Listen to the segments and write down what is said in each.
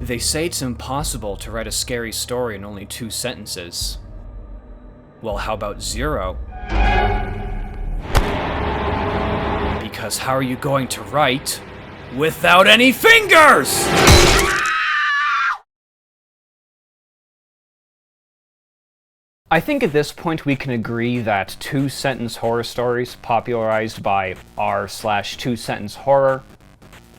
They say it's impossible to write a scary story in only 2 sentences. Well, how about 0? Because how are you going to write without any fingers? I think at this point we can agree that 2-sentence horror stories popularized by r/2-sentence horror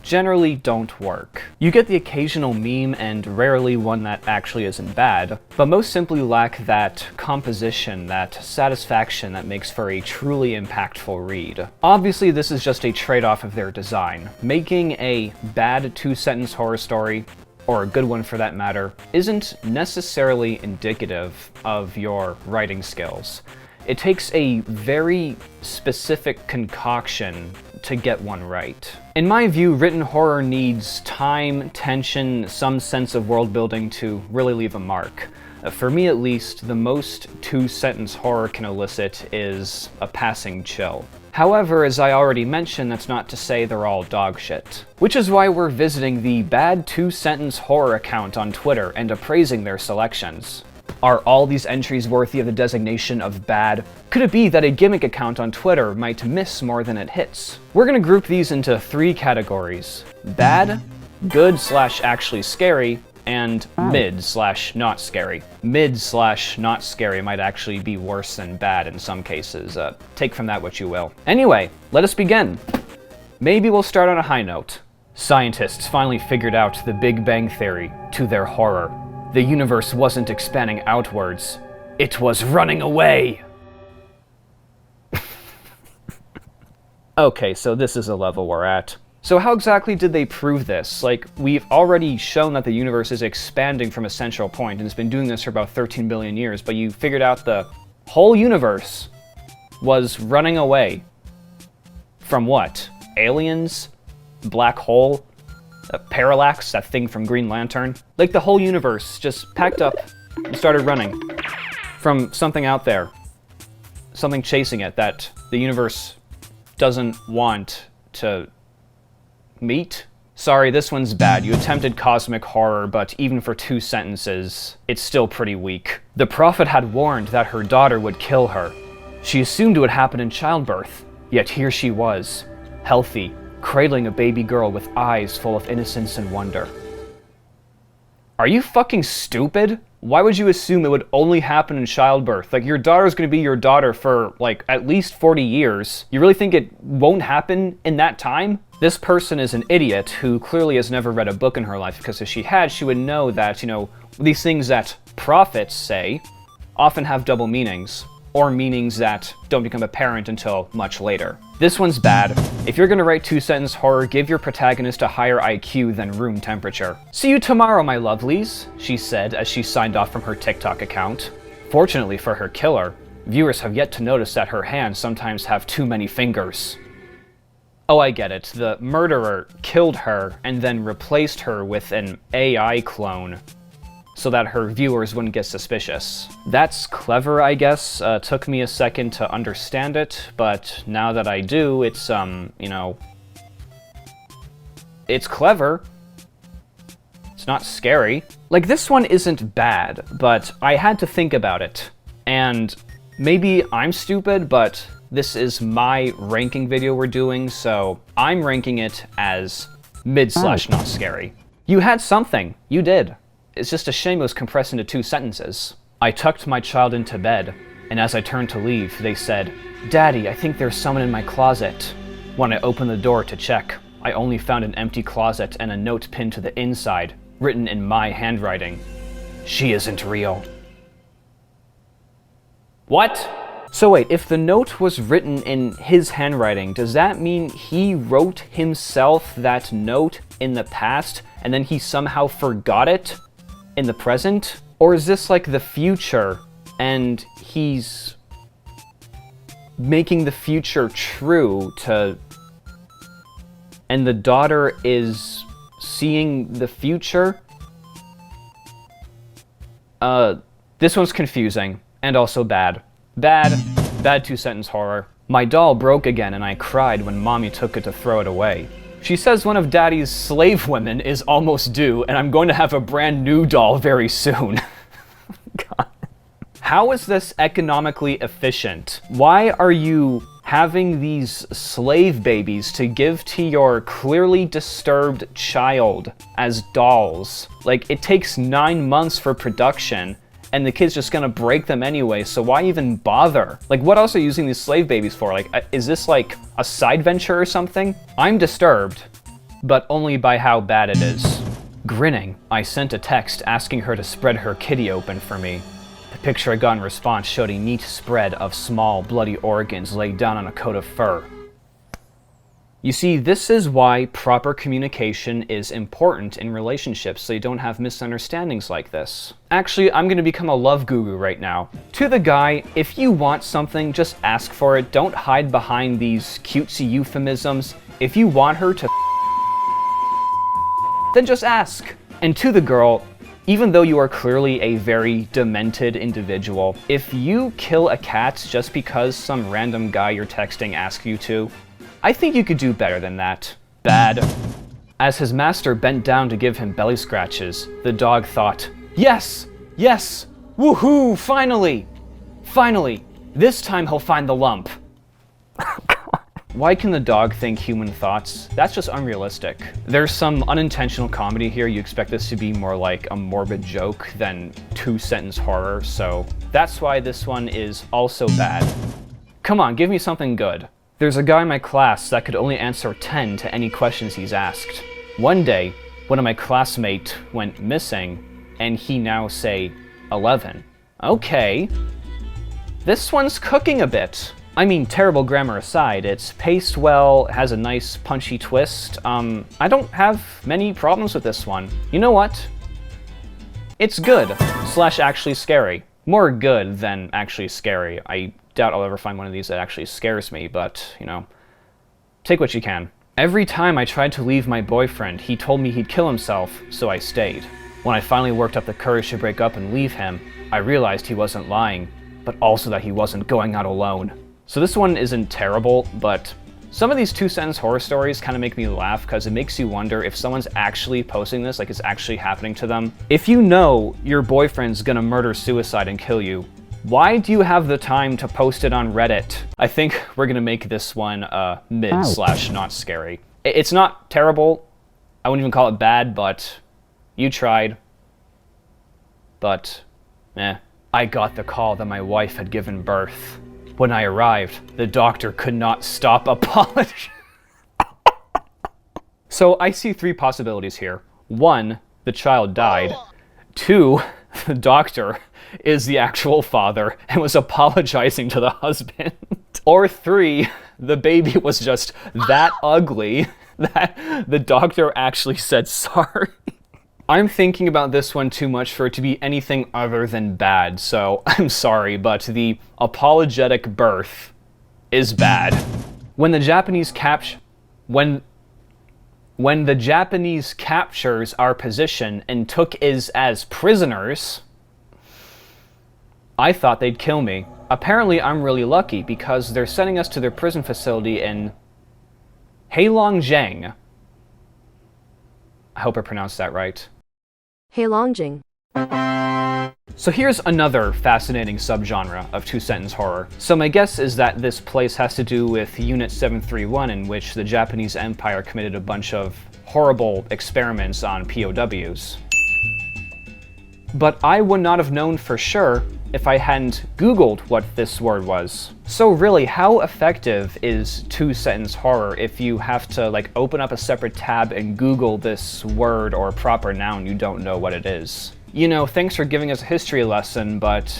generally don't work. You get the occasional meme and rarely one that actually isn't bad, but most simply lack that composition, that satisfaction that makes for a truly impactful read. Obviously this is just a trade-off of their design. Making a bad 2-sentence horror story, or a good one for that matter, isn't necessarily indicative of your writing skills. It takes a very specific concoction to get one right. In my view, written horror needs time, tension, some sense of world building to really leave a mark. For me at least, the most 2-sentence horror can elicit is a passing chill. However, as I already mentioned, that's not to say they're all dog shit. Which is why we're visiting the bad 2-sentence horror account on Twitter and appraising their selections. Are all these entries worthy of the designation of bad? Could it be that a gimmick account on Twitter might miss more than it hits? We're gonna group these into 3 categories: bad, good/actually scary, and mid/not scary. Mid/not scary might actually be worse than bad in some cases. Take from that what you will. Anyway, let us begin. Maybe we'll start on a high note. Scientists finally figured out the Big Bang Theory, to their horror. The universe wasn't expanding outwards, it was running away! Okay, so this is the level we're at. So how exactly did they prove this? Like, we've already shown that the universe is expanding from a central point, and it's been doing this for about 13 billion years, but you figured out the whole universe was running away. From what? Aliens? Black hole? Parallax, that thing from Green Lantern? Like the whole universe just packed up and started running from something out there. Something chasing it that the universe doesn't want to meet? Sorry, this one's bad. You attempted cosmic horror, but even for 2 sentences, it's still pretty weak. The prophet had warned that her daughter would kill her. She assumed it would happen in childbirth, yet here she was, healthy, cradling a baby girl with eyes full of innocence and wonder. Are you fucking stupid? Why would you assume it would only happen in childbirth? Like, your daughter's gonna be your daughter for, like, at least 40 years. You really think it won't happen in that time? This person is an idiot who clearly has never read a book in her life, because if she had, she would know that, you know, these things that prophets say often have double meanings, or meanings that don't become apparent until much later. This one's bad. If you're gonna write 2-sentence horror, give your protagonist a higher IQ than room temperature. See you tomorrow, my lovelies, she said as she signed off from her TikTok account. Fortunately for her killer, viewers have yet to notice that her hands sometimes have too many fingers. Oh, I get it. The murderer killed her and then replaced her with an AI clone so that her viewers wouldn't get suspicious. That's clever, I guess. Took me a second to understand it, but now that I do, it's, you know, it's clever. It's not scary. Like, this one isn't bad, but I had to think about it. And maybe I'm stupid, but this is my ranking video we're doing, so I'm ranking it as mid/not scary. You had something. You did. It's just a shame it was compressed into 2 sentences. I tucked my child into bed, and as I turned to leave, they said, "Daddy, I think there's someone in my closet." When I opened the door to check, I only found an empty closet and a note pinned to the inside, written in my handwriting. "She isn't real." What? So wait, if the note was written in his handwriting, does that mean he wrote himself that note in the past, and then he somehow forgot it in the present? Or is this like the future, and he's making the future true to... and the daughter is seeing the future? This one's confusing, and also bad. Bad 2-sentence horror. My doll broke again and I cried when Mommy took it to throw it away. She says one of Daddy's slave women is almost due, and I'm going to have a brand new doll very soon. God. How is this economically efficient? Why are you having these slave babies to give to your clearly disturbed child as dolls? Like, it takes 9 months for production, and the kid's just gonna break them anyway, so why even bother? Like, what else are you using these slave babies for? Like, is this like a side venture or something? I'm disturbed, but only by how bad it is. Grinning, I sent a text asking her to spread her kitty open for me. The picture I got in response showed a neat spread of small, bloody organs laid down on a coat of fur. You see, this is why proper communication is important in relationships, so you don't have misunderstandings like this. Actually, I'm gonna become a love guru right now. To the guy, if you want something, just ask for it. Don't hide behind these cutesy euphemisms. If you want her to then just ask. And to the girl, even though you are clearly a very demented individual, if you kill a cat just because some random guy you're texting asks you to, I think you could do better than that. Bad. As his master bent down to give him belly scratches, the dog thought, "Yes! Yes! Woohoo! Finally! Finally! This time he'll find the lump." Why can the dog think human thoughts? That's just unrealistic. There's some unintentional comedy here. You expect this to be more like a morbid joke than two-sentence horror, so that's why this one is also bad. Come on, give me something good. There's a guy in my class that could only answer 10 to any questions he's asked. One day, one of my classmates went missing, and he now say 11. Okay. This one's cooking a bit. I mean, terrible grammar aside, it's paced well, has a nice punchy twist. I don't have many problems with this one. You know what? It's good, / actually scary. More good than actually scary. I doubt I'll ever find one of these that actually scares me, but, you know, take what you can. Every time I tried to leave my boyfriend, he told me he'd kill himself, so I stayed. When I finally worked up the courage to break up and leave him, I realized he wasn't lying, but also that he wasn't going out alone. So this one isn't terrible, but some of these two-sentence horror stories kind of make me laugh because it makes you wonder if someone's actually posting this, like it's actually happening to them. If you know your boyfriend's gonna murder-suicide and kill you, why do you have the time to post it on Reddit? I think we're gonna make this one mid / not scary. It's not terrible. I wouldn't even call it bad, but you tried. But, I got the call that my wife had given birth. When I arrived, the doctor could not stop apologizing. So I see 3 possibilities here. 1, the child died. 2, the doctor is the actual father and was apologizing to the husband. Or 3, the baby was just that ugly that the doctor actually said sorry. I'm thinking about this one too much for it to be anything other than bad, so I'm sorry, but the apologetic birth is bad. When the Japanese captures our position and took us as prisoners, I thought they'd kill me. Apparently I'm really lucky because they're sending us to their prison facility in Heilongjiang. I hope I pronounced that right. Heilongjiang. So here's another fascinating subgenre of two-sentence horror. So my guess is that this place has to do with Unit 731, in which the Japanese Empire committed a bunch of horrible experiments on POWs. But I would not have known for sure if I hadn't Googled what this word was. So really, how effective is two-sentence horror if you have to like open up a separate tab and Google this word or proper noun you don't know what it is? You know, thanks for giving us a history lesson, but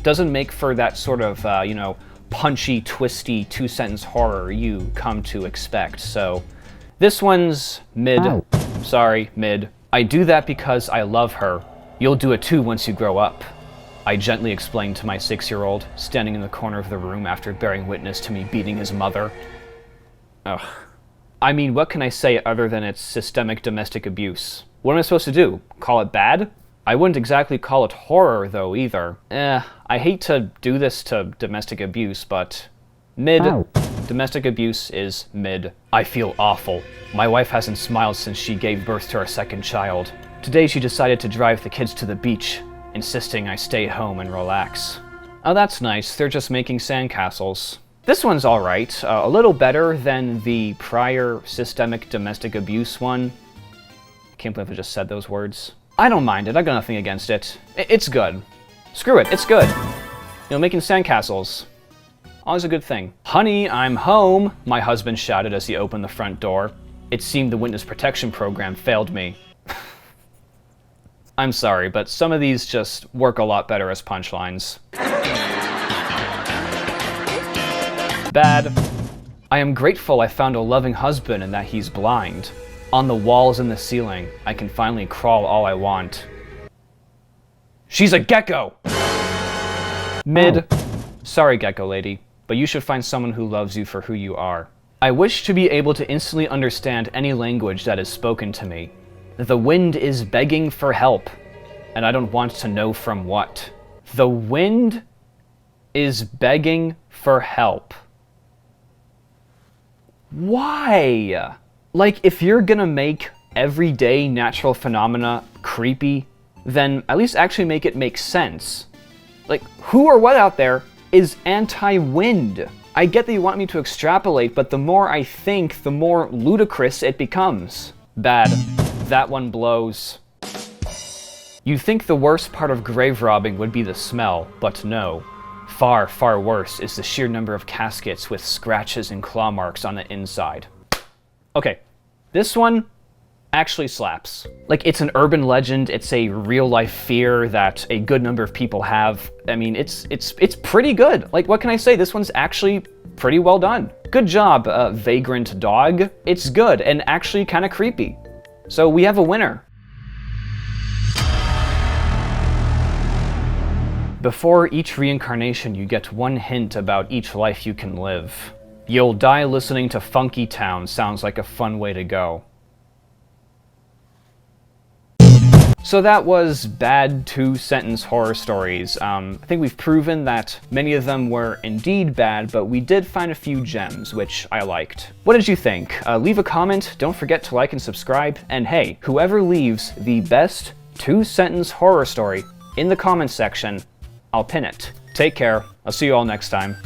doesn't make for that sort of, you know, punchy, twisty two-sentence horror you come to expect. So this one's mid. Ow. Sorry, mid. I do that because I love her. You'll do it too once you grow up, I gently explained to my 6-year-old, standing in the corner of the room after bearing witness to me beating his mother. Ugh. I mean, what can I say other than it's systemic domestic abuse? What am I supposed to do? Call it bad? I wouldn't exactly call it horror, though, either. I hate to do this to domestic abuse, but mid. Ow. Domestic abuse is mid. I feel awful. My wife hasn't smiled since she gave birth to our second child. Today she decided to drive the kids to the beach, insisting I stay home and relax. Oh, that's nice. They're just making sandcastles. This one's alright. A little better than the prior systemic domestic abuse one. Can't believe I just said those words. I don't mind it. I got nothing against it. It's good. Screw it. It's good. You know, making sandcastles. Always a good thing. Honey, I'm home, my husband shouted as he opened the front door. It seemed the witness protection program failed me. I'm sorry, but some of these just work a lot better as punchlines. Bad. I am grateful I found a loving husband and that he's blind. On the walls and the ceiling, I can finally crawl all I want. She's a gecko! Mid. Sorry, gecko lady, but you should find someone who loves you for who you are. I wish to be able to instantly understand any language that is spoken to me. The wind is begging for help, and I don't want to know from what. The wind is begging for help. Why? Like, if you're gonna make everyday natural phenomena creepy, then at least actually make it make sense. Like, who or what out there is anti-wind? I get that you want me to extrapolate, but the more I think, the more ludicrous it becomes. Bad. That one blows. You'd think the worst part of grave robbing would be the smell, but no. Far, far worse is the sheer number of caskets with scratches and claw marks on the inside. Okay, this one actually slaps. Like, it's an urban legend, it's a real-life fear that a good number of people have. I mean, it's pretty good. Like, what can I say? This one's actually pretty well done. Good job, vagrant dog. It's good and actually kind of creepy. So we have a winner. Before each reincarnation, you get one hint about each life you can live. You'll die listening to Funky Town sounds like a fun way to go. So that was bad two-sentence horror stories. I think we've proven that many of them were indeed bad, but we did find a few gems, which I liked. What did you think? Leave a comment, don't forget to like and subscribe, and hey, whoever leaves the best two-sentence horror story in the comments section, I'll pin it. Take care. I'll see you all next time.